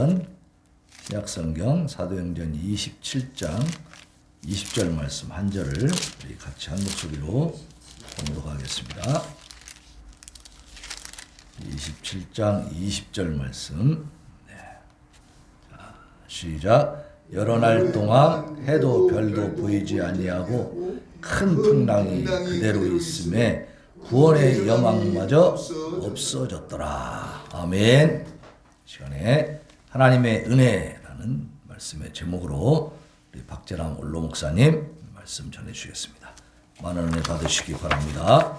사도행전, 신약성경 사도행전 27장 20절 말씀 한 절을 우리 같이 한 목소리로 봉독하겠습니다. 27장 20절 말씀. 네. 자, 시작. 여러 날 동안 해도 별도 보이지 아니하고 큰 풍랑이 그대로 있음에 구원의 여망마저 없어졌더라. 아멘. 시간에 하나님의 은혜라는 말씀의 제목으로 우리 박재랑 원로 목사님 말씀 전해 주시겠습니다. 많은 은혜 받으시기 바랍니다.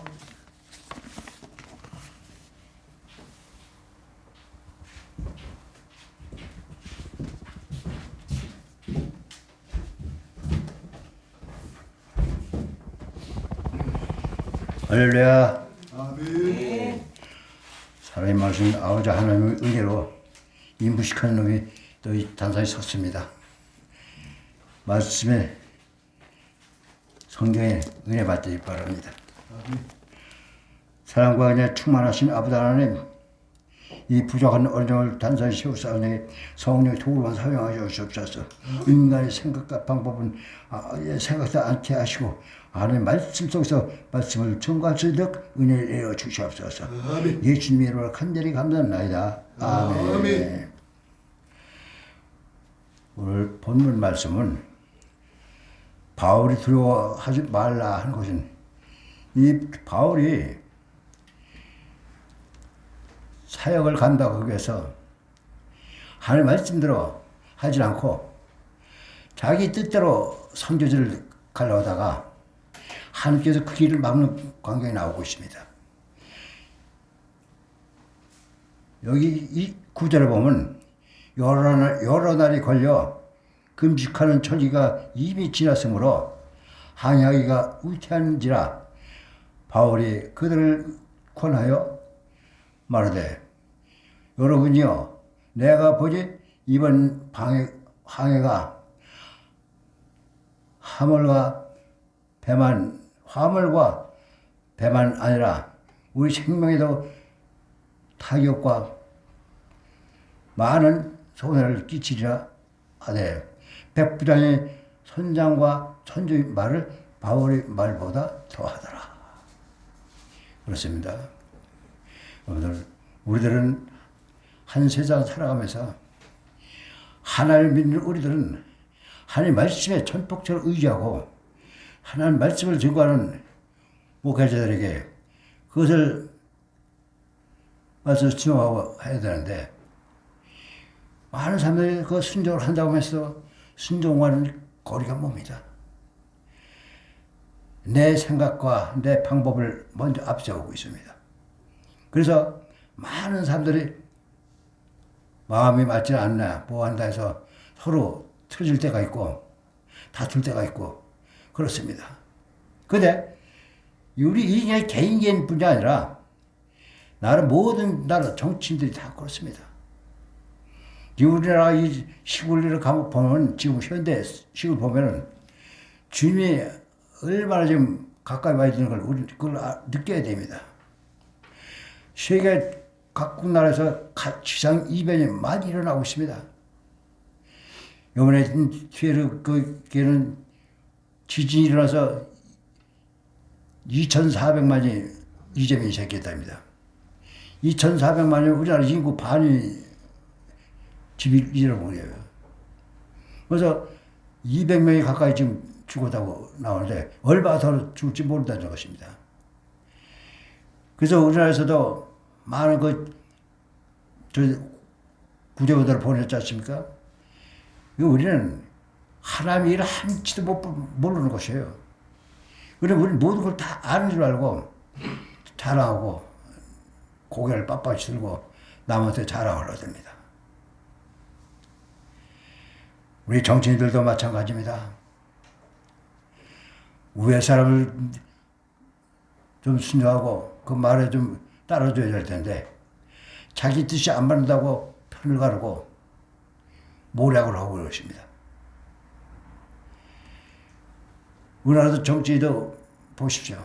할렐루야. 아멘. 살아있는 말씀 아버지 하나님의 은혜로 이 무식한 놈이 또 이 단상에 섰습니다. 말씀에 성경에 은혜 받기 바랍니다. 사랑과 은혜 충만하신 아버지 하나님, 이 부족한 어려움을 단상에 세우사오니 성령의 도구만 사용하여 주옵소서. 인간의 생각과 방법은 생각도 않게 하시고 하나님 말씀 속에서 말씀을 전가할 수 있도록 은혜를 내려 주시옵소서. 예수님의 이름으로 간절히 감사합니다. 아멘. 오늘 본문 말씀은 바울이 두려워하지 말라 하는 것은 이 바울이 사역을 간다고 하기 위해서 하나님 말씀대로 하지 않고 자기 뜻대로 선교지를 가려다가 하나님께서 그 길을 막는 광경이 나오고 있습니다. 여기 이 구절을 보면 여러 날이 걸려 금식하는 철기가 이미 지났으므로 항해하기가 위태한지라 바울이 그들을 권하여 말하되 여러분이요 내가 보지 이번 항해가 화물과 배만 아니라 우리 생명에도 타격과 많은 손해를 끼치리라 하되 백부장의 선장과 선조의 말을 바울의 말보다 더하더라. 그렇습니다. 오늘 우리들은 한 세상 살아가면서 하나님을 믿는 우리들은 하나님 말씀에 전폭적으로 의지하고 하나님 말씀을 증거하는 목회자들에게 그것을 말씀을 증거하고 해야 되는데 많은 사람들이 그 순종을 한다고 해서 순종과는 거리가 멉니다. 내 생각과 내 방법을 먼저 앞세우고 있습니다. 그래서 많은 사람들이 마음이 맞지 않나 뭐 한다 해서 서로 틀어질 때가 있고 다툴 때가 있고 그렇습니다. 근데 우리 인간의 개인뿐이 아니라 모든 나라 정치인들이 다 그렇습니다. 우리나라 이 시골을 보면 지금 현대 시골 보면은 주님이 얼마나 지금 가까이 와 있는 걸 우리 그걸 느껴야 됩니다. 세계 각국 나라에서 지상 이변이 많이 일어나고 있습니다. 이번에 뒤에는 지진이 일어나서 2,400만이 이재민이 생겼답니다. 2,400만이 우리나라 인구 반이 집이 잃어버려요. 그래서 200명이 가까이 지금 죽었다고 나오는데 얼마나 더 죽을지 모른다는 것입니다. 그래서 우리나라에서도 많은 구조부들을 보냈지 않습니까? 우리는 하나님의 일을 한치도 모르는 것이에요. 그래서 우리는 모든 걸 다 아는 줄 알고 자랑하고 고개를 빳빳이 들고 남한테 자랑을 하십니다. 우리 정치인들도 마찬가지입니다. 위에 사람을 좀 순종하고 그 말에 좀 따라줘야 될 텐데 자기 뜻이 안 맞는다고 편을 가르고 모략을 하고 그러십니다. 우리나라도 정치도 보십시오.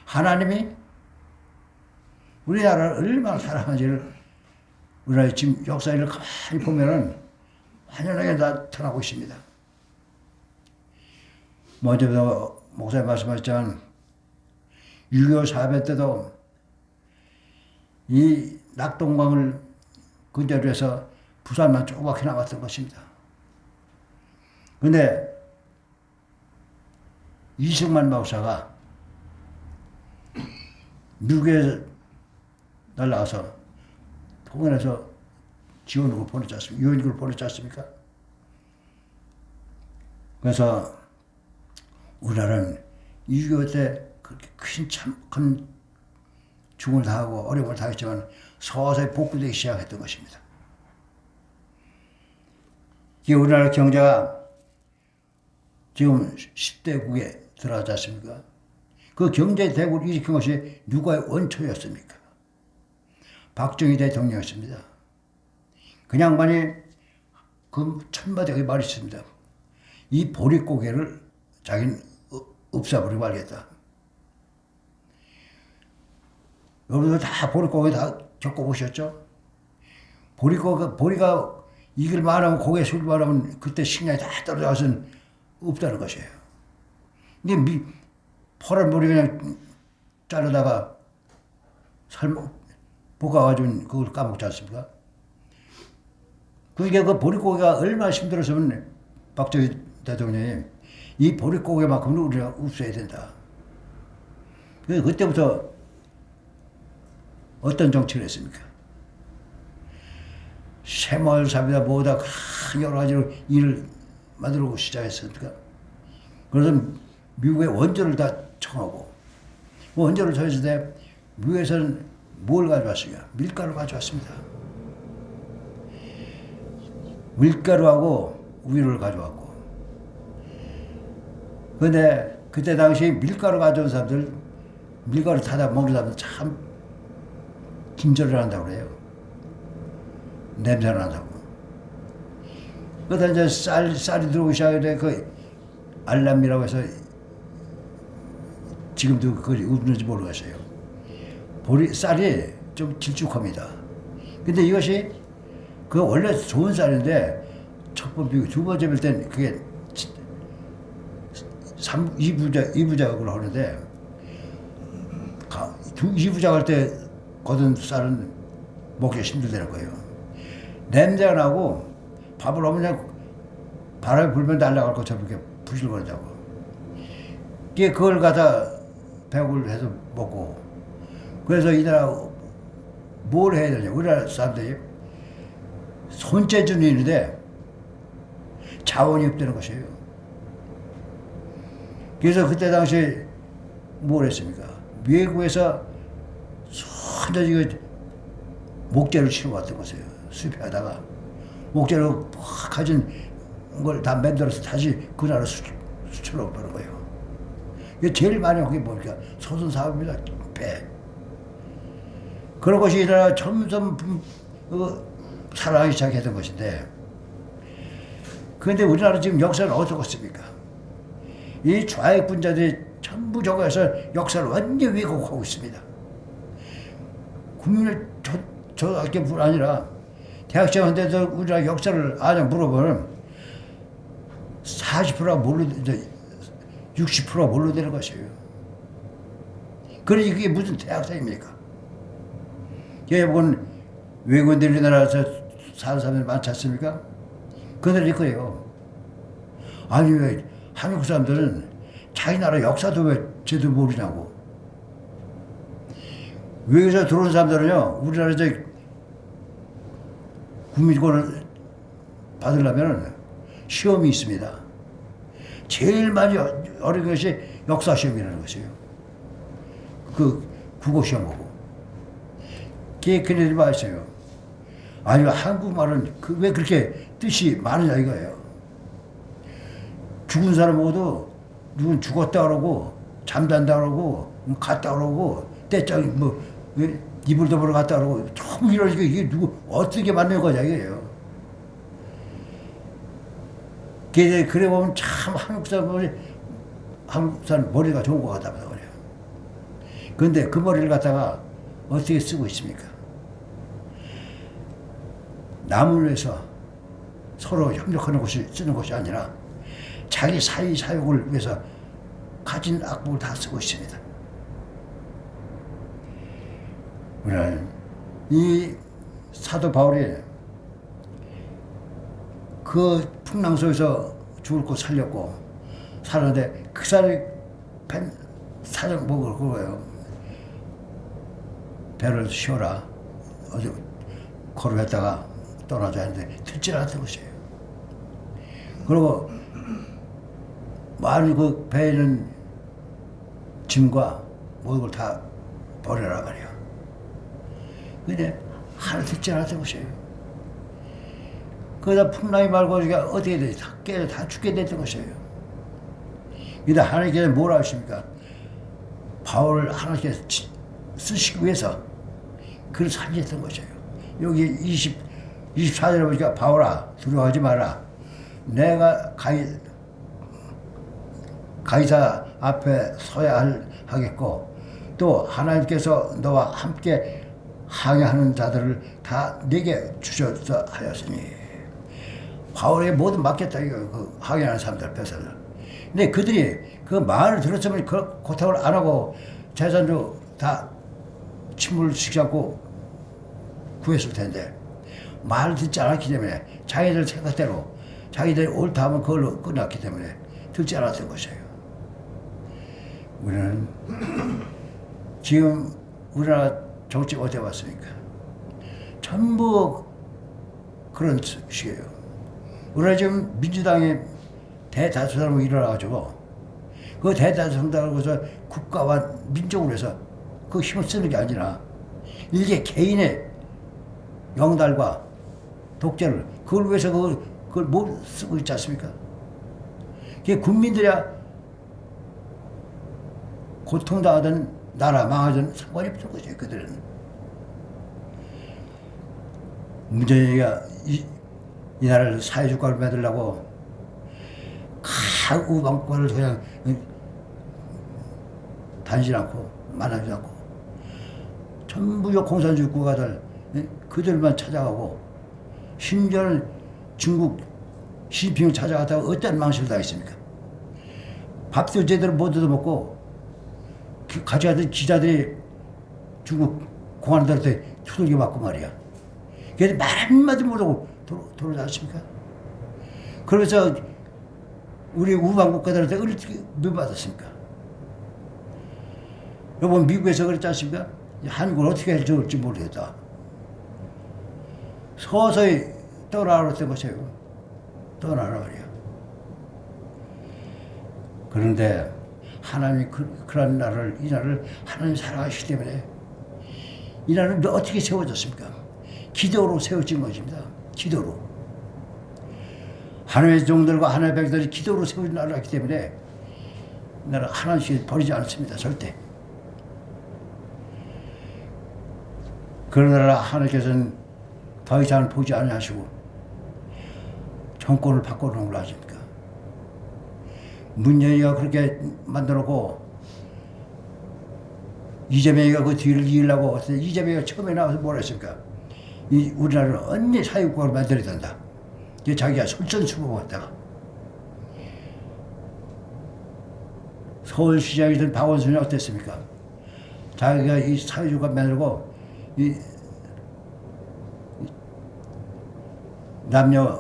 하나님이 우리나라를 얼마나 사랑하는지를 우리나라의 지금 역사를 가만히 보면은 환연하게 나타나고 있습니다. 먼저 목사님 말씀하셨지만 6.25 사변 때도 이 낙동강을 근저로 해서 부산만 조그맣게 남았던 것입니다. 근데 이승만 박사가 미국에 날라가서 통일해서 지원으로 보냈지 않습니까? 유엔으로 보냈지 않습니까? 그래서 우리나라는 6.25 때 그렇게 큰 죽음을 당하고 어려움을 당했지만 서서히 복구되기 시작했던 것입니다. 이 우리나라 경제가 지금 10대국에 들어가지 않습니까? 그 경제 대국을 일으킨 것이 누가의 원초였습니까? 박정희 대통령이었습니다. 그 양반이 그 천마디의 말이 있습니다. 이 보릿고개를 자기는 없애버리고 말겠다. 여러분들 다 보릿고개 다 겪어보셨죠? 보리가 이길 말하면 고개 술 말하면 그때 식량이 다 떨어져서는 없다는 것이에요. 근데 퍼런 머리 그냥 자르다가 볶아가지고 그걸 까먹지 않습니까? 그게 그 보릿고개가 얼마나 힘들었으면 박정희 대통령이 이 보릿고개만큼은 우리가 없애야 된다. 그때부터 어떤 정치를 했습니까? 새마을 사업이다 뭐다 여러 가지로 일을 만들고 시작했으니까. 그래서 미국의 원조를 다 청하고 원조를 청했을 때 미국에서는 뭘 가져왔습니까? 밀가루 가져왔습니다. 밀가루하고 우유를 가져왔고. 근데 그때 당시 밀가루 가져온 사람들, 밀가루 타다 먹는 사람들 참 긴절을 한다고 그래요. 냄새를 난다고. 그러다 이제 쌀이 들어오기 시작해 그 알람이라고 해서 지금도 그게 없는지 모르겠어요. 쌀이 좀 길쭉합니다. 근데 이것이 그 원래 좋은 쌀인데 첫 번째, 두 번째 빌 땐 그게 2부작을 하는데 2부작 할 때 거둔 쌀은 먹기 힘들다는 거예요. 냄새가 나고 밥을 그냥 바람이 불면 날아갈 것처럼 이렇게 부실거린다고. 그걸 갖다 배국을 해서 먹고. 그래서 이 나라 뭘 해야 되냐. 우리나라 사람들이 손재주는 있는데 자원이 없다는 것이에요. 그래서 그때 당시 뭘 했습니까? 미국에서 손재주 목재를 치러왔던 것이에요. 숲에 하다가 목재로 가진 걸 다 만들어서 다시 그 나라 수출로 보는 거예요. 이게 제일 많이 한 게 뭡니까? 소선 사업입니다. 배. 그런 것이 이 나라 점점 살아가기 시작했던 것인데, 그런데 우리나라 지금 역사는 어떻습니까? 이 좌익분자들이 전부 저거에서 역사를 완전히 왜곡하고 있습니다. 국민을 저학교 뿐 아니라 대학생한테도 우리나라 역사를 아냐 물어보면 40%가 모르는데 60%가 모르는 것이에요. 그러니 그게 무슨 대학생입니까? 여러분 외국인들이 우리나라에서 사는 사람들이 많지 않습니까? 그들이 거예요. 아니 왜 한국 사람들은 자기 나라 역사도 왜 제대로 모르냐고. 외국에서 들어온 사람들은요, 우리나라 이제 국민권을 받으려면 시험이 있습니다. 제일 많이 어려운 것이 역사 시험이라는 것이에요. 그 국어 시험하고. 그네들이 말했어요. 아니 한국말은 왜 그렇게 뜻이 많으냐 이거예요. 죽은 사람 보고도 누군 죽었다 그러고 잠잔다 그러고 갔다 그러고 때짱 이불 덮으러 갔다 그러고 전부 이러니까 이게 누구 어떻게 만든 거냐 이거예요. 그래 보면 참 한국 사람 머리가 좋은 것 같다 그래요. 그런데 그 머리를 갖다가 어떻게 쓰고 있습니까? 남을 위해서 서로 협력하는 것이 쓰는 것이 아니라 자기 사의 사욕을 위해서 가진 악법을 다 쓰고 있습니다. 우리는 이 사도 바울이 그 풍랑 속에서 죽을 것 살렸고 살았는데 그 사람이 사정 먹을 거예요. 배를 쉬어라. 어디 걸어갔다가 떠나자 했는데 듣지 않았던 것이에요. 그리고 많은 그 배에 있는 짐과 모든 걸 다 버려라 말이야. 근데 하나 듣지 않았던 것이에요. 그러다 풍랑이 말고 우리가 어떻게 돼? 다 죽게 됐던 것이에요. 근데 하나님께서 뭐라 하십니까? 바울을 하나님께서 쓰시기 위해서 그를 살렸던 것이에요. 여기 24절에 보니까 바울아 두려워하지 마라. 내가 가이사 앞에 서야 하겠고 또 하나님께서 너와 함께 항해하는 자들을 다 내게 주셨어 하였으니 바울에게 모든 맡겼다 이거 그 항해하는 사람들 뺏어들. 근데 그들이 그 말을 들었으면 그 고통을 안 하고 재산도 다 침몰을 시키지 않고 구했을 텐데 말을 듣지 않았기 때문에 자기들 생각대로 자기들이 옳다 하면 그걸로 끝났기 때문에 듣지 않았던 것이에요. 우리는 지금 우리나라 정치 어떻게 왔습니까? 전부 그런 식이에요. 우리나라 지금 민주당이 대다수 사람이 일어나가지고 그 대다수 상당하고서 국가와 민족을 위해서 그 힘을 쓰는 게 아니라 일개 개인의 영달과 독재를 그걸 위해서 그걸 못 쓰고 있지 않습니까? 그게 국민들이야 고통당하든 나라 망하든 상관이 없는 거죠. 그들은 문재인이가 이 나라를 사회주가를 만들려고 각 우방권을 그냥 다니지 않고 만나지 않고 전부 공산주의 국가들 그들만 찾아가고 심지어는 중국 시진핑을 찾아갔다가 어떤 망신을 당했습니까? 밥도 제대로 못 얻어먹고 가져가던 기자들이 중국 공안들한테 두들겨 맞고 말이야. 그래서 말 한마디 못하고 돌아오지 않습니까? 그래서 우리 우방 국가들한테 어떻게 묘받았습니까? 여러분 미국에서 그랬지 않습니까? 한국을 어떻게 해줄지 모르겠다. 서서히 떠나라고 했던 것이에요. 떠나라 말이야. 그런데 하나님이 그런 나라를, 이 나라를 하나님 사랑하시기 때문에 이 나라는 어떻게 세워졌습니까? 기도로 세워진 것입니다. 기도로. 하나님의 종들과 하나님의 백성들이 기도로 세워진 나라이기 때문에 이 나라 하나님씩 버리지 않습니다. 절대. 그러나 하나님께서는 더 이상 보지 않으시고 정권을 바꿔놓은 걸 아십니까? 문재인이가 그렇게 만들었고 이재명이가 그 뒤를 이으려고 이재명이가 처음에 나와서 뭐라 했습니까? 이 우리나라를 언니 사회국가로 만들어야 된다. 이게 자기가 솔선수범했다가 서울시장이든 박원순이 어땠습니까? 자기가 이 사회주의가 만들고 이 남녀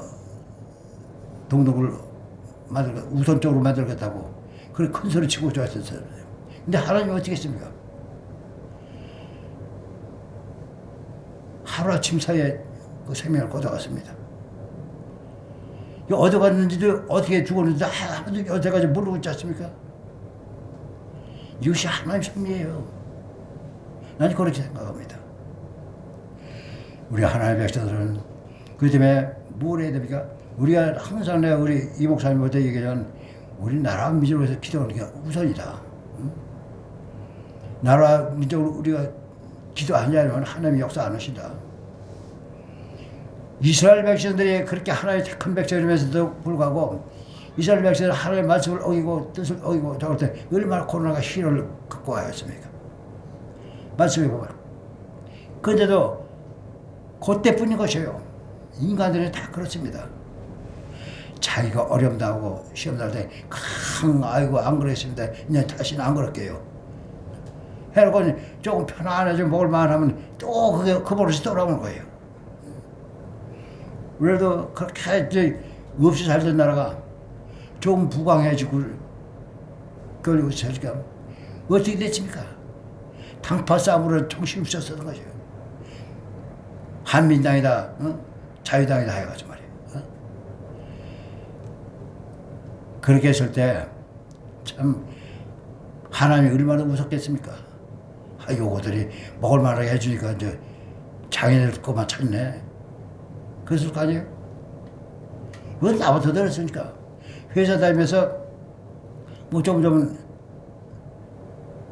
동등을 우선적으로 만들겠다고 그렇게 큰 소리 치고 좋았었어요. 근데 하나님이 어떻게 했습니까? 하루아침 사이에 그 생명을 거둬갔습니다. 얻어갔는지도 어떻게 죽었는지도 아무도 여태까지 모르고 있지 않습니까? 이것이 하나님의 섭리예요. 나는 그렇게 생각합니다. 우리 하나님의 백성들은 그 때문에 뭘 해야 됩니까? 우리가 항상 내가 우리 이 목사님한테 얘기하자면 우리 나라와 민족을 위해서 기도하는 게 우선이다. 응? 나라와 민족을 우리가 기도하냐면 하나님이 역사 안 하신다. 이스라엘 백성들이 그렇게 하나님의 택한 백성이면서도 불구하고 이스라엘 백성들은 하나님의 말씀을 어기고 뜻을 어기고 저럴 때 얼마나 고난과 시련을 겪고 하였습니까? 말씀해 보면. 그런데도 그때뿐인 것이에요. 인간들은 다 그렇습니다. 자기가 어렵다고 시험 날때 아이고 안 그랬습니다. 이제 다시는 안 그럴게요. 해놓고 조금 편안해지고 먹을만 하면 또 그게 그 버릇이 돌아오는 거예요. 그래도 그렇게 이제 없이 살던 나라가 좀 부강해지고 그리고 있으니까 어떻게 됐습니까? 당파 싸움으로 정신이 없었던 거죠. 한민당이다, 자유당이다 해가지고 말이에요. 그렇게 했을 때 참 하나님이 얼마나 무섭겠습니까? 요거들이 먹을 만하게 해주니까 이제 자기네들 것만 찾네. 그랬을 거 아니에요? 그건 나부터 들었으니까. 회사 다니면서 뭐 점점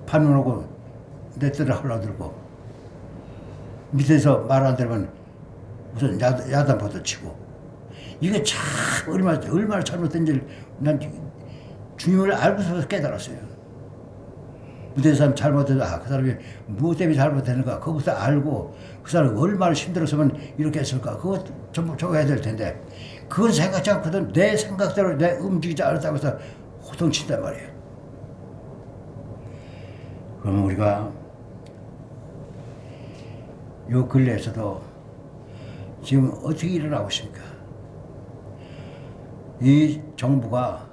반문하고 내 뜻을 흘러들고 밑에서 말 안 들으면 무슨 야단포도 치고 이게 참 얼마나 잘못된지를 난 주님을 알고서 깨달았어요. 무대 사람 잘못해서 그 사람이 무엇 때문에 잘못했는가 그것부터 알고 그 사람이 얼마나 힘들었으면 이렇게 했을까 그거 전부 적어야 될 텐데 그건 생각지 않거든. 내 생각대로 내 움직이지 않았다고 해서 호통친단 말이에요. 그러면 우리가 요 근래에서도 지금 어떻게 일어나고 있습니까? 이 정부가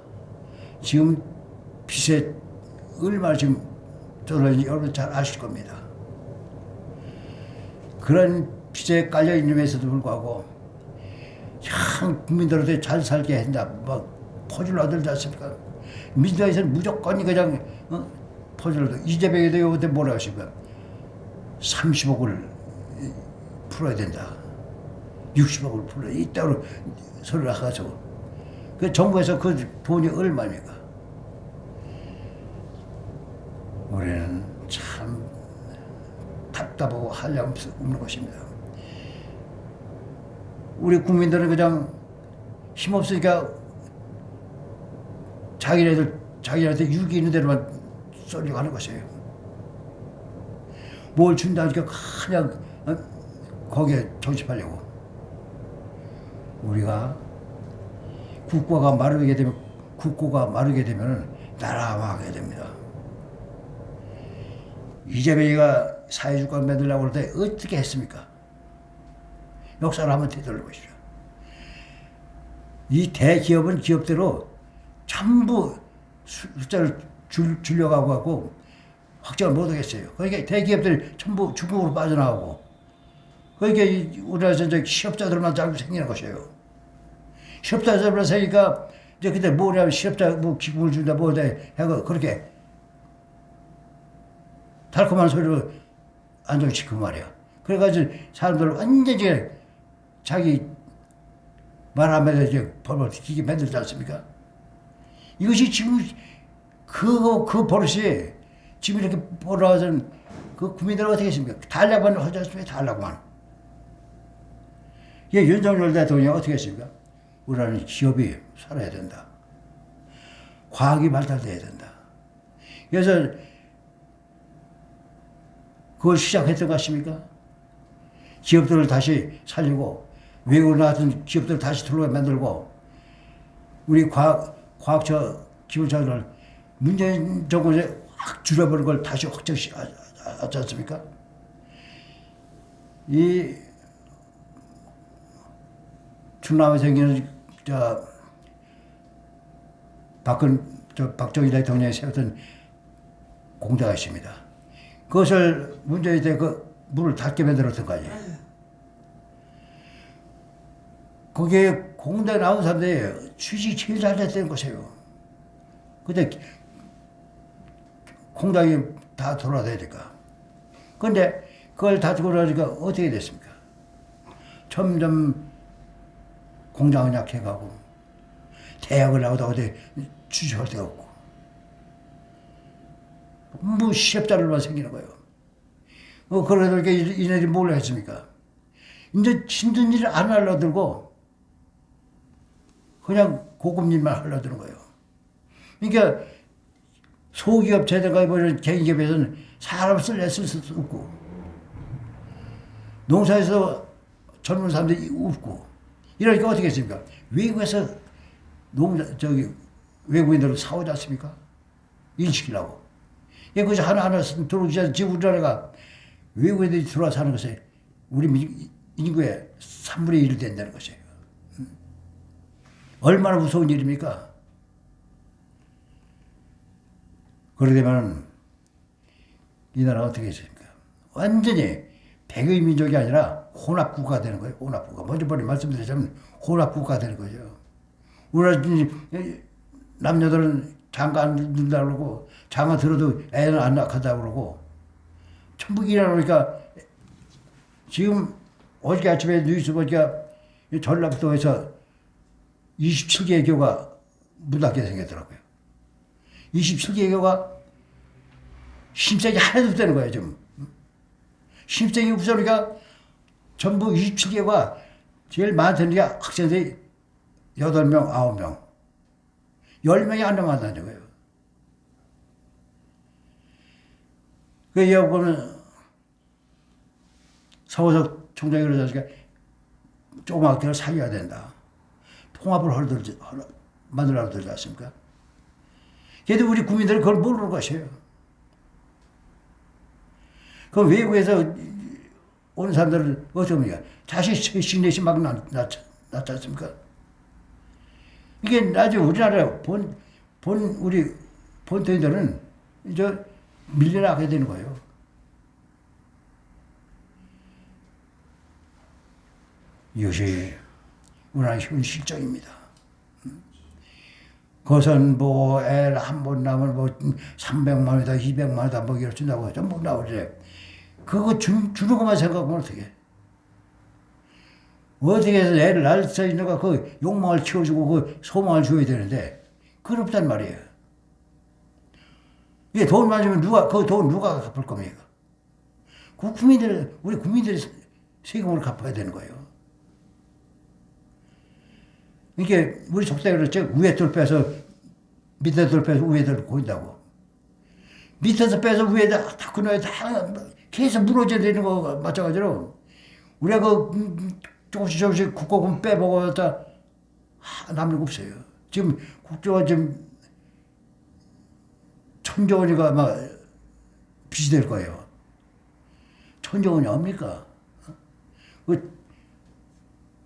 지금 빚에 얼마나 지금 떨어진지 여러분 잘 아실 겁니다. 그런 빚에 깔려 있는데도 불구하고 참 국민들한테 잘 살게 한다. 막 포즈를 얻을지 않습니까? 민주당에서는 무조건 그냥 포즈를 얻어. 이재명에도 요때 뭐라고 하십니까? 30억을 풀어야 된다. 60억을 풀어야 이따로 소리를 하가지고 그 정부에서 그 돈이 얼마입니까? 우리는 참 답답하고 한량 없는 것입니다. 우리 국민들은 그냥 힘없으니까 자기네한테 유기 있는 대로만 쏠리고 하는 것이에요. 뭘 준다니까 그냥 거기에 정집하려고. 우리가 국고가 마르게 되면 나라가 망하게 됩니다. 이재명이가 사회주권 만들려고 할 때 어떻게 했습니까? 역사를 한번 되돌려보십시오. 이 대기업은 기업대로 전부 숫자를 줄여가고 하고 확정을 못하겠어요. 그러니까 대기업들이 전부 중국으로 빠져나오고 그러니까 우리나라에서 이제 실업자들만 자꾸 생기는 것이에요. 실업자들만 생기니까 이제 그때 뭐냐면 실업자 뭐 기금을 준다 뭐다 해고 그렇게 달콤한 소리로 안정시키고 말이야. 그래가지고 사람들 완전히 자기 말 하면서 이제 벌벌 기게 만들지 않습니까? 이것이 지금 그 버릇이 지금 이렇게 벌어져는 그 국민들은 어떻게 했습니까? 달라고만 하지 않습니까? 달라고만. 예, 윤석열 대통령이 어떻게 했습니까? 우리나라는 기업이 살아야 된다. 과학이 발달돼야 된다. 그래서 그걸 시작했던 것 같습니까? 기업들을 다시 살리고 외국으로 나왔던 기업들을 다시 들어오게 만들고 우리 과학처 기술자들을 문재인 정권에 확 줄여버린 걸 다시 확정하지 않습니까? 이 충남에 생기는 박정희 대통령이 세웠던 공대가 있습니다. 그것을 문재인 때 그 문을 닫게 만들었던 거 아니에요. 거기에 공대 나온 사람들이 취직이 제일 잘 됐다는 것이에요. 근데 공장이 다 돌아다야 되니까. 근데 그걸 닫고 나니까 어떻게 됐습니까? 점점 공장은 약해가고 대학을 나오다 어디 취직할 데가 없고 뭐 시업자들만 생기는 거예요. 그러니까 이네들이 뭘 했습니까? 이제 힘든 일을 안 하려들고 그냥 고급 일만 하려드는 거예요. 그러니까 소기업 제대가 이런 개인기업에서는 사람을 쓸 수도 없고 농사에서 젊은 사람들이 없고 이러니까 어떻게 했습니까? 외국에서 외국인들을 사오지 않습니까? 인식이라고. 예, 그래서 하나하나 들어오기 전에 지금 우리나라가 외국인들이 들어와 사는 것에 우리 인구의 3분의 1이 된다는 것이에요. 얼마나 무서운 일입니까? 그러게 되면 이 나라가 어떻게 했습니까? 완전히 백의 민족이 아니라 혼합국가가 되는 거예요. 혼합국가. 먼저 번에 말씀드렸지만 혼합국가가 되는 거죠. 우리나라 남녀들은 장가 안 든다고 그러고 장가 들어도 애는 안 낳겠다고 그러고 천북이라 그러니까 지금 어저께 아침에 뉴스 보니까 전라북도에서 27개의 교가 문 닫게 생겼더라고요. 27개의 교가 신생이 하나도 없다는 거예요, 지금. 신생이 없으니까 전부 27개가 제일 많던 게 학생들이 8명, 9명. 10명이 안 남았다는 거예요. 그 여보는 서호석 총장이 그러자니까 조그맣게 학교를 살려야 된다. 통합을 만들라고 들지 않습니까? 그래도 우리 국민들은 그걸 모르는 것이에요. 그 외국에서 오는 사람들은 어떻게 합니까? 자식 신내시 막 낳지 않습니까? 이게 나중에 우리나라 우리 본토인들은 이제 밀려나게 되는 거예요. 이것이 우리나라의 현실적입니다. 그것은 뭐 애 한 번 낳으면 뭐 300만 원이다 200만 원이다 뭐 이렇게 준다고 전부 나오지. 그거 주는 것만 생각하면 어떻게 해서 애를 낳을 수 있는가 그 욕망을 키워주고 그 소망을 줘야 되는데 그건 없단 말이에요. 이게 돈 많으면 그 돈 누가 갚을 겁니까? 우리 국민들이 세금으로 갚아야 되는 거예요. 이게 우리 속담에 그렇죠. 위에 돌 빼서 밑에 돌 빼서 위에 돌 고인다고. 밑에서 빼서 위에다 다 끊어야 다 계속 무너져야 되는 거 마찬가지로 우리가 조금씩 국고금 빼먹었다 남는 거 없어요. 지금 국조가 지금 1,000조 원이가 아마 빚이 될 거예요. 1,000조 원이 뭡니까?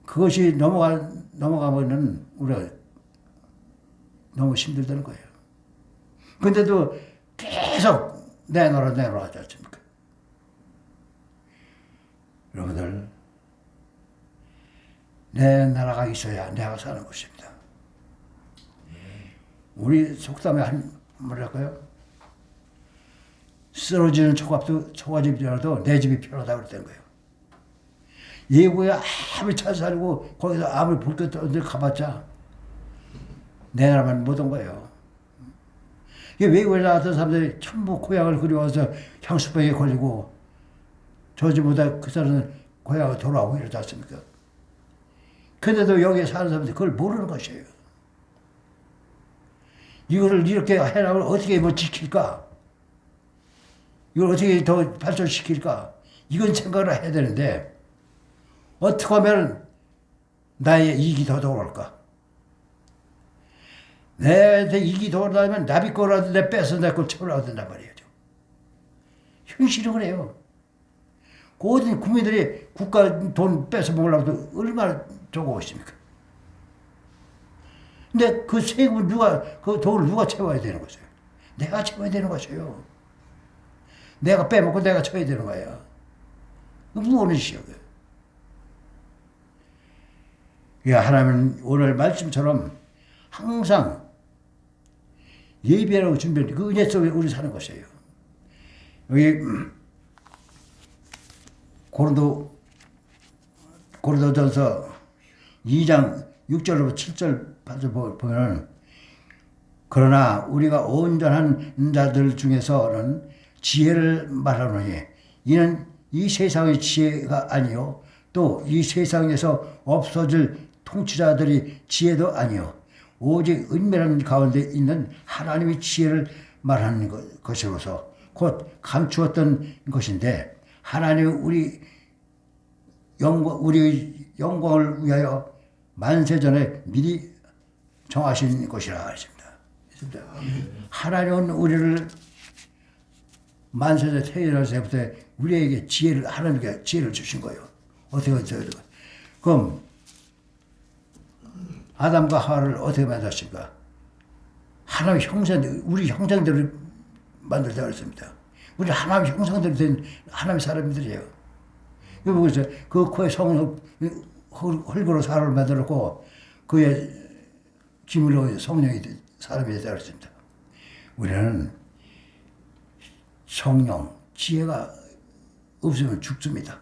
그것이 넘어가면은 우리가 너무 힘들다는 거예요. 근데도 계속 내놓으라 하지 않습니까? 여러분들, 내 나라가 있어야 내가 사는 것입니다. 우리 속담에 뭐랄까요? 쓰러지는 초가집이라도 내 집이 편하다고 그랬다는 거예요. 예고에 아무리 잘 살고 거기서 아무리 볼 것도 어디 가봤자 내 나라만 못 온 거예요. 이게 외국에 나왔던 사람들이 전부 고향을 그리워서 향수병에 걸리고 저지보다 그 사람은 고향을 돌아오고 이러지 않습니까? 근데도 여기에 사는 사람들이 그걸 모르는 것이에요. 이거를 이렇게 해나가면 어떻게 뭐 지킬까? 이걸 어떻게 더 발전시킬까? 이건 생각을 해야 되는데 어떻게 하면 나의 이익이 더 돌아올까? 내 이익이 돌아오면 나비 거라도 내 뺏어 내 걸 채우려고 된단 말이에요. 현실은 그래요. 모든 국민들이 국가 돈 뺏어 먹으려고 얼마나 좋고 있습니까? 근데 그 세금을 그 돈을 누가 채워야 되는 것이에요? 내가 채워야 되는 것이에요. 내가 빼먹고 내가 쳐야 되는 거예요. 무엇을 시여? 하나님은 오늘 말씀처럼 항상 예비하라고 준비한 그 은혜 속에 우리 사는 것이에요. 여기 고린도전서 2장 6절부터 7절 8절 보면은 그러나 우리가 온전한 자들 중에서는 지혜를 말하노니 이는 이 세상의 지혜가 아니요 또 이 세상에서 없어질 통치자들이 지혜도 아니요 오직 은밀한 가운데 있는 하나님의 지혜를 말하는 것이로서 곧 감추었던 것인데 하나님이 우리 영광을 위하여 만세 전에 미리 정하신 것이라 했습니다. 하나님은 우리를 만세전에 태어날 때부터 우리에게 하나님께 지혜를 주신 거예요. 어떻게 해야 돼? 그럼 아담과 하와를 어떻게 만들었습니까? 하나님 형상, 우리 형상대로 만들자고 했습니다. 우리 하나님 형상대로 된 하나님 사람들이에요. 여기 보세요. 그 코에 흙으로 사람을 만들었고 그의 기물로 성령이 사람이 되었다 그랬습니다. 우리는 성령, 지혜가 없으면 죽습니다.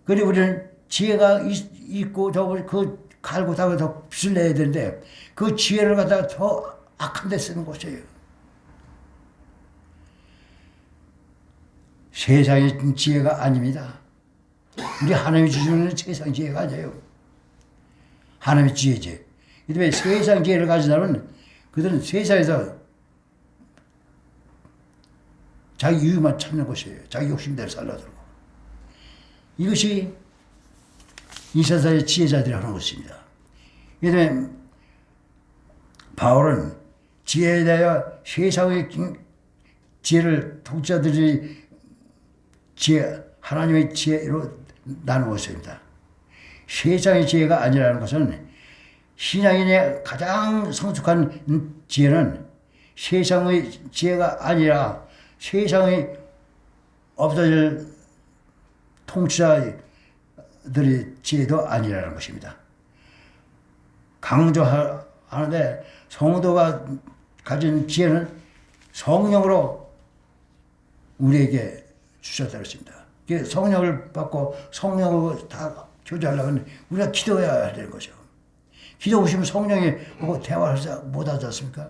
그리고 우리는 지혜가 있고 그 갈고 닦고 더 빚을 내야 되는데 그 지혜를 갖다가 더 악한 데 쓰는 것이에요. 세상의 지혜가 아닙니다. 우리 하나님이 주시는 세상 지혜가 아니에요. 하나님의 지혜지. 그 다음에 세상 지혜를 가진 사람은 그들은 세상에서 자기 이유만 찾는 것이에요. 자기 욕심대로 살려들고. 이것이 이 세상의 지혜자들이 하는 것입니다. 그 다음에 바울은 지혜에 대하여 세상의 지혜를 독자들이 하나님의 지혜로 나누었습니다. 세상의 지혜가 아니라는 것은 신앙인의 가장 성숙한 지혜는 세상의 지혜가 아니라 세상의 없어질 통치자들의 지혜도 아니라는 것입니다. 강조하는데 성도가 가진 지혜는 성령으로 우리에게 주셨다고 했습니다. 성령을 받고 성령으로 다 교제하려면 우리가 기도해야 되는 거죠. 기도 오시면 성령이 오고 대화를 못하지 않습니까?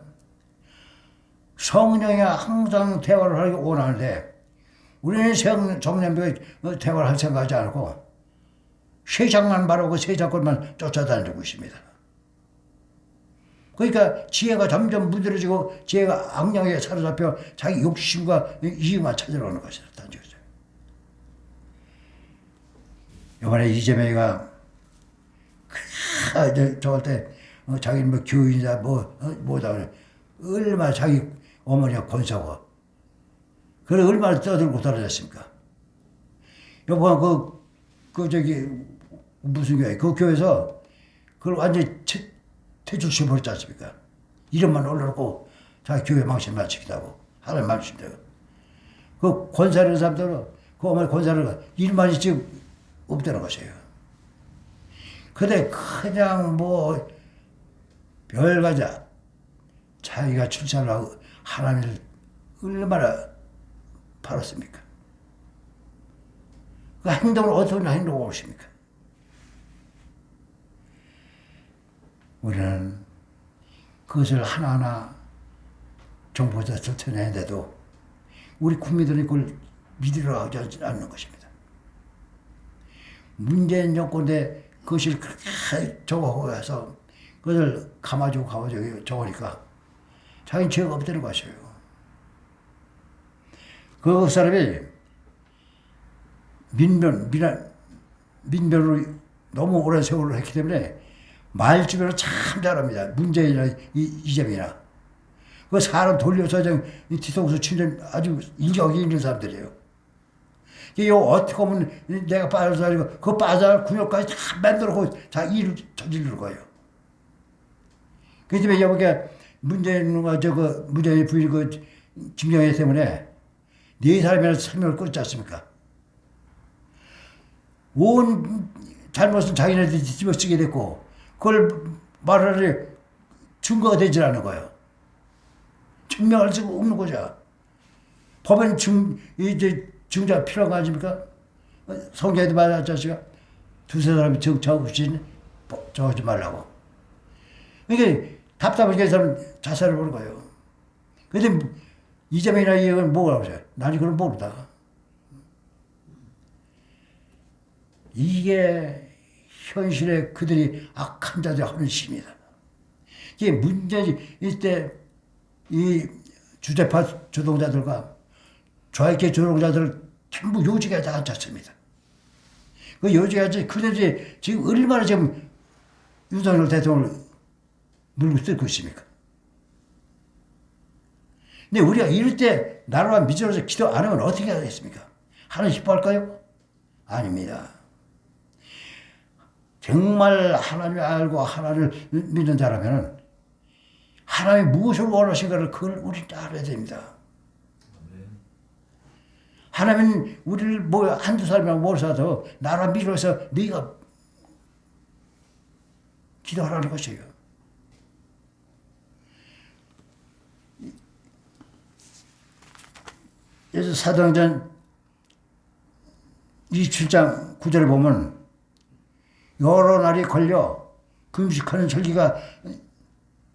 성령이 항상 대화를 하기 원하는데 우리는 성령과 대화를 할 생각하지 않고 세상만 바라고 세상 것만 쫓아다니고 있습니다. 그러니까 지혜가 점점 무드러지고 지혜가 악령에 사로잡혀 자기 욕심과 이유만 찾으러오는 것이다. 단지죠. 이번에 이재명이가 저럴 때 자기는 뭐 교인이다 뭐다 그래. 얼마나 자기 어머니가 권사고 그래 얼마나 떠들고 떨어졌습니까? 여보 저기 무슨 교회 그 교회에서 그걸 완전히 퇴출시켜버렸지 않습니까? 이름만 올려놓고 자기 교회 망신 맞추기도 하고 하나님 말씀대로 그 권사라는 사람들은 그 어머니 권사를 일만 있지 없다는 것이에요. 근데 그냥 뭐 별가자 자기가 출산을 하고 하나님을 얼마나 팔았습니까? 그 행동을 어떤 행동을 하십니까? 우리는 그것을 하나하나 정부에서 쫓아내는데도 우리 국민들이 그걸 믿으려 하지 않는 것입니다. 문재인 정권에 그것을 그렇게 적어서 해서 그것을 감아주고 적으니까 자기는 죄가 없다는 것이에요. 그 사람이 민변으로 너무 오랜 세월을 했기 때문에 말주변을 참 잘합니다. 문재인이나 이재명이나. 그 사람 돌려서 뒤통수 치는 아주 인격이 있는 사람들이에요. 이거 어떻게 하면 내가 빠져서 그 빠져날 근육까지 다 만들어놓고 자기 일을 저지르는 거예요. 그 때문에 여보게 문재인과 문재인 부인 김정일 때문에 네 사람이나 생명을 끊지 않습니까? 온 잘못은 자기네들이 뒤집어 쓰게 됐고 그걸 말하니 증거가 되질 않는 거예요. 증명할 수가 없는 거죠. 법엔 증자가 필요한 거 아닙니까? 성경에도 말하지 않습니까? 두세 사람이 적으신 적지 말라고. 이게 답답하게 사람은 자살을 보는 거예요. 근데 이재명이나 이건 뭐라고 하세요? 난 이걸 모르다. 이게 현실에 그들이 악한 자들이 하는 짓입니다. 이게 문제지. 이때 이 주재파 주동자들과 좌익계 주동자들을 전부 요직에 다 앉혔습니다. 그 요지하지 그들이 지금 얼마나 지금 윤석열 대통령을 물고 뜯고 있습니까? 근데 우리가 이럴 때 나라와 미전에서 기도 안 하면 어떻게 하겠습니까? 하나님 기뻐할까요? 아닙니다. 정말 하나님을 알고 하나님을 믿는 자라면 하나님이 무엇을 원하신가를 그걸 우리 알아야 됩니다. 하나님은 우리를 뭐 한두 사람이랑 몰라도 나라 밀어서 네가 기도하라는 것이에요. 그래서 사도행전 27장 9절에 보면 여러 날이 걸려 금식하는 절기가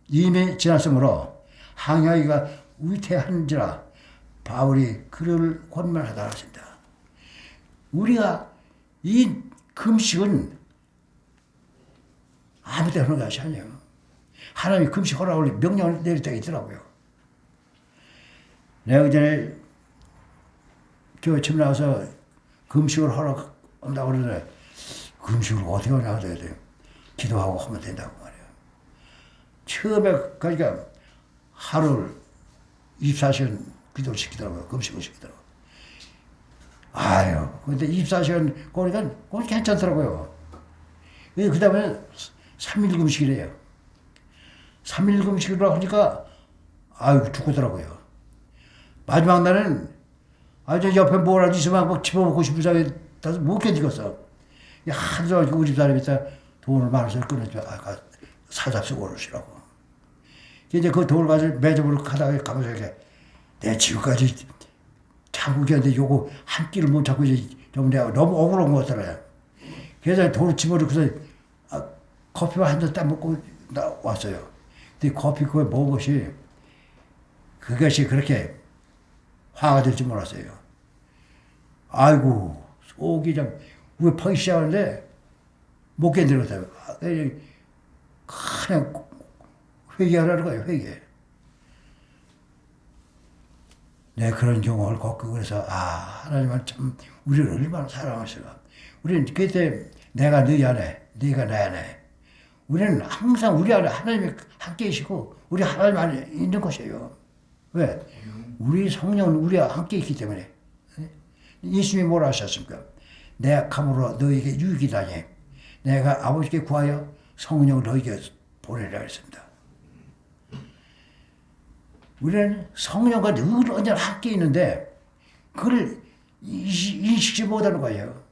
이미 지났으므로 항야이가 위태한지라 바울이 그를 권면하다 하십니다. 우리가 이 금식은 아무 때나 하는 것이 아니에요. 하나님이 금식하라고 명령을 내릴 때가 있더라고요. 내가 그전에 교회 처음 나와서 금식을 하라고 한다고 그러는데 금식을 어떻게 하냐 돼. 기도하고 하면 된다고 말이에요. 처음에 그러니까 하루를 24시간 기도를 시키더라고요. 금식을 시키더라고요. 아유, 근데 24시간 거니까 그건 괜찮더라고요. 그 다음에 3일 금식이래요. 3일 금식이라고 하니까 아유 죽겠더라고요. 마지막 날은 아주 옆에 뭐라도 있으면 막 집어먹고 싶은 생각이 나서 못 견디겠어. 하도 우리 집사람이 돈을 많아서 끊어줘. 아까 사잡수 오르시라고. 이제 그 돈을 가지고 매점으로 가면서 이렇게 내 지금까지 참고 있는데 요거 한 끼를 못 참고 이제 좀 내가 너무 억울한 것 같더라고요. 그래서 돈을 집어넣고서 커피만 한 잔 딱 먹고 왔어요. 근데 커피 그거 먹은 그것이 그렇게 화가 될 줄 몰랐어요. 아이고 속이 좀 왜 퍼기 시작하는데 못 견디겠어요. 그냥 회개하라는 거예요. 회개. 내 그런 경험을 겪고 그래서 하나님은 참 우리를 얼마나 사랑하시나. 우리는 그때 내가 너희 안에 네가 내 안에 우리는 항상 우리 안에 하나님이 함께 계시고 우리 하나님 안에 있는 것이에요. 왜? 우리 성령은 우리와 함께 있기 때문에. 예수님이 뭐라 하셨습니까? 내가 감으로 너에게 유익이다니 내가 아버지께 구하여 성령을 너에게 보내라 했습니다. 우리는 성령과 늘 언제나 함께 있는데 그걸 인식지 못하는 거예요.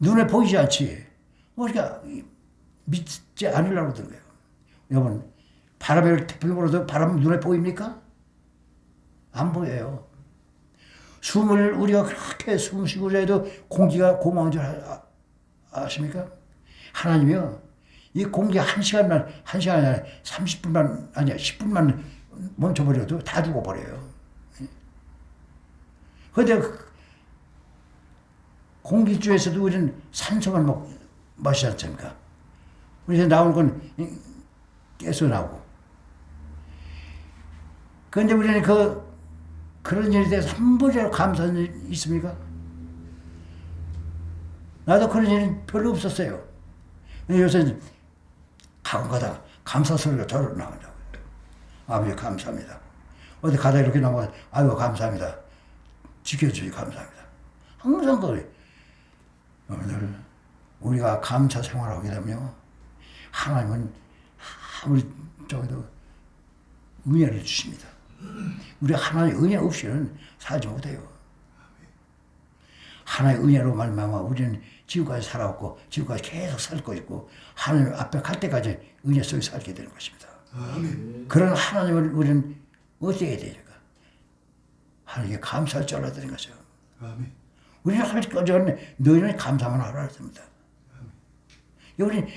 눈에 보이지 않지. 우리가 믿지 않으려고 그러는 거예요. 여러분 바람을 태풍이 불어도 바람 눈에 보입니까? 안 보여요. 숨을 우리가 그렇게 숨 쉬고 해도 공기가 고마운 줄 아십니까? 하나님이요. 이 공기 한 시간이 아니라 30분만 아니야 10분만 멈춰버려도 다 죽어버려요. 그런데 공기 중에서도 우리는 산소만 마시지 않습니까? 우리에서 나오는 건 깨서 나오고. 그런데 우리는 그런 일에 대해서 한 번이라도 감사한 일 있습니까? 나도 그런 일은 별로 없었어요. 요새 가끔가다 감사 소리가 저절로 나온다고요. 아버지 감사합니다. 어디 가다 이렇게 나와 아이고 감사합니다. 지켜주시 감사합니다. 항상 그래. 여러분들 우리가 감사 생활을 하게 되면 하나님은 아무리 저기도 은혜를 주십니다. 우리 하나님의 은혜 없이는 살지 못해요. 하나님의 은혜로 말미암아 우리는 지금까지 살아왔고 지금까지 계속 살 것이고 하나님 앞에 갈 때까지 은혜 속에 살게 되는 것입니다. 아멘. 그런 하나님을 우리는 어떻게 해야 되니까? 하나님께 감사할 줄 알아야 되는 거죠. 아멘. 우리는 너희는 감사만 하라 했습니다. 우리는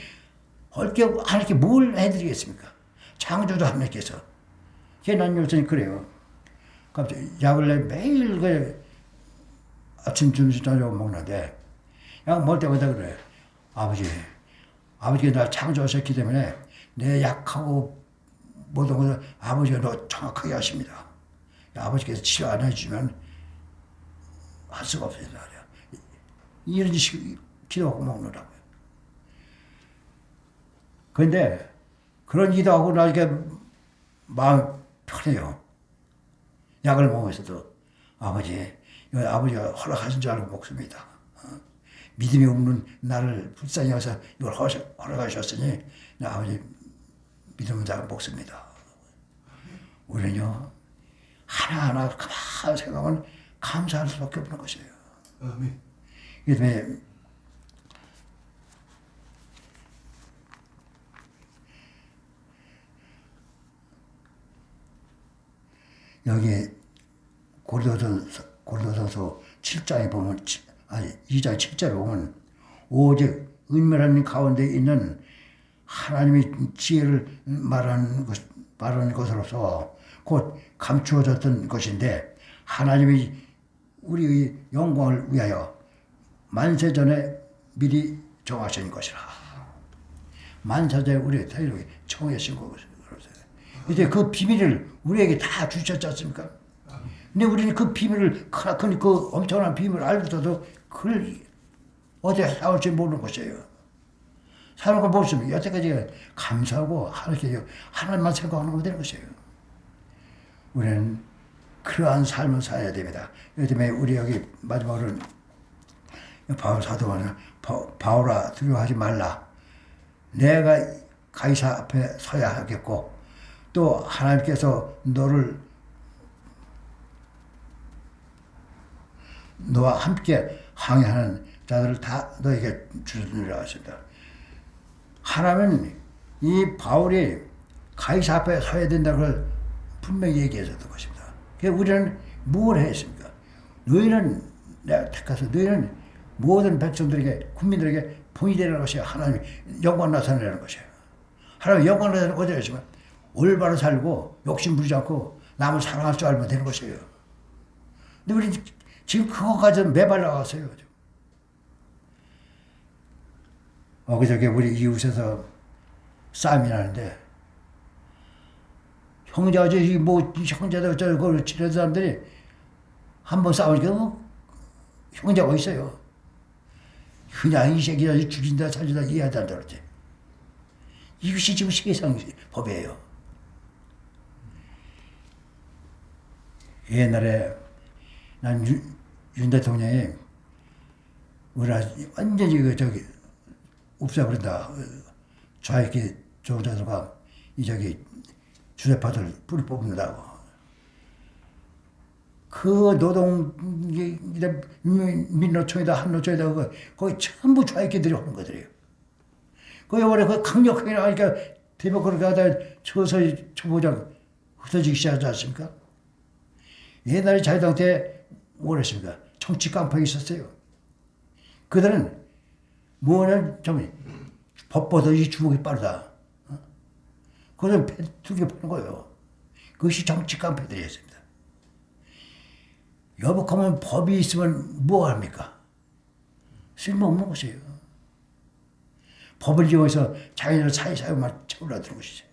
하나님께 뭘 해드리겠습니까? 창조주 하나님께서. 난 요새 그래요. 갑자기 약을 내 매일 아침, 점심, 저녁 먹는데 약 먹을 때마다 그래. 아버지가 날 창조하셨기 때문에 내 약하고 모든 것을 아버지가 너 정확하게 하십니다. 아버지께서 치료 안 해주면 할 수가 없어요. 이런 식 기도하고 먹느라고요. 그런데 그런 기도하고 나니까 마음이 편해요. 약을 먹으면서도 아버지, 이거 아버지가 허락하신 줄 알고 먹습니다. 믿음이 없는 나를 불쌍히 여기서 이걸 허락하셨으니 아버지 믿음은 잘 먹습니다. 우리는요 하나하나 가만히 생각하면 감사할 수밖에 없는 것이에요. 아멘. 이 때문에 여기 고린도전서 7장에 보면, 아니 2장 7절에 보면 오직 은밀한 가운데 있는 하나님의 지혜를 말하는 것으로서 곧 감추어졌던 것인데 하나님이 우리의 영광을 위하여 만세전에 미리 정하신 것이라. 만세전에 우리의 태일을 정하신 것이라. 이제 그 비밀을 우리에게 다 주셨지 않습니까? 근데 우리는 그 비밀을, 그 엄청난 비밀을 알고서도 그걸 어떻게 사올지 모르는 것이에요. 사는 걸 모르면 여태까지 감사하고 하나님만 생각하는 거 되는 것이에요. 우리는 그러한 삶을 살아야 됩니다. 이 때문에 우리 여기 마지막으로는 바울 사도는 바울아 두려워하지 말라. 내가 가이사 앞에 서야 하겠고 또 하나님께서 너와 함께 항해하는 자들을 다 너에게 주시리라 하신다. 하나님은 이 바울이 가이사 앞에 서야 된다는 걸 분명히 얘기했었던 것입니다. 그래서 우리는 뭘 했습니까? 너희는 내가 택해서 너희는 모든 백성들에게 국민들에게 본이 되는 것이 하나님 영광 나타내는 것이에요. 하나님 영광 나타내는 어디에 있지만 올바로 살고 욕심 부리지 않고 남을 사랑할 줄 알면 되는 것이에요. 근데 우리 지금 그거 가지고 매발 나갔어요. 그저께 우리 이웃에서 싸움이 나는데 형제아저씨 형제들 그걸 치는 사람들이 한번 싸우니까 형제가 있어요. 그냥 이 새끼야 죽인다 살린다 이해하지 않는다 그러지. 이것이 지금 세상 법이에요. 옛날에 난 윤 대통령이 우리 완전히 없애버린다. 좌익의 조자들과 주재파들 뿌리 뽑는다고. 그 민노총이다 한노총이다 거기 전부 좌익계들이 하는 것들이에요. 거기 원래 그 강력하게 나가니까 대목 그렇게 하다 서서히 초보자 흩어지기 시작하지 않습니까? 옛날에 자유당 때 뭐랬습니까? 정치 깡패가 있었어요. 그들은 법보다 이 주먹이 빠르다. 그래서 두개 보는 거예요. 그것이 정치 깡패들이었습니다. 여복하면 법이 있으면 뭐 합니까? 쓸모없는 것이에요. 법을 이용해서 자기들 사이사이만 채우려는 것이죠.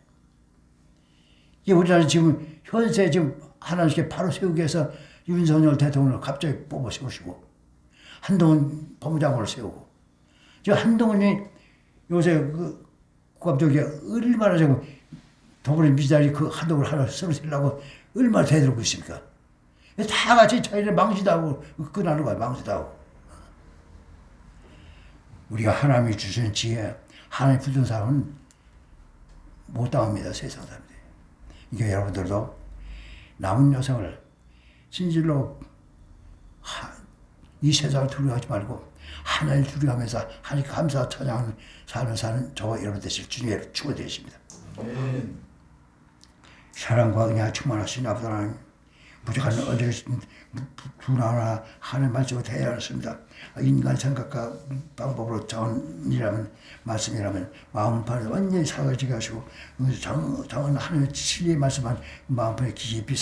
이게 우리나라 지금 현세 지금 하나님께 바로 세우기 위해서 윤석열 대통령을 갑자기 뽑아 세우시고 한동훈 법무장관을 세우고 지금 한동훈이 요새 갑자기 얼마나 지금 더불어민주당이 그 한동훈을 하나 쓰러뜨리려고 얼마나 대들고 있습니까? 다 같이 자기를 망치다고 끝나는 거야. 망치다고. 우리가 하나님이 주신 지혜, 하나님 붙은 사람은 못 당합니다. 세상 사람들이. 이게 여러분들도 남은 여생을 진실로 이 세상을 두려워하지 말고 하나님을 두려워하면서 하나님 감사 찬양하는 삶을 사는 저와 여러분 되실 주님의 축원 되십니다. 사랑과 은혜가 충만하신 아버지 하나님, 부족한 언제 두나나 하는 말씀을 대하였습니다. 인간 생각과 방법으로 정언이라면 말씀이라면 마음판에 완전히 사라지게 하시고 정언 하나님의 진리의 말씀만 마음판에 깊이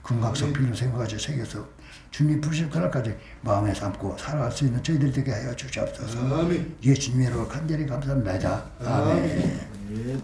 금각석 필로 생각하지 새겨서 주님 부르실 그날까지 마음에 담고 살아갈 수 있는 저희들 되게 하여 주시옵소서. 예수님의 이름으로 간절히 감사합니다. 아멘.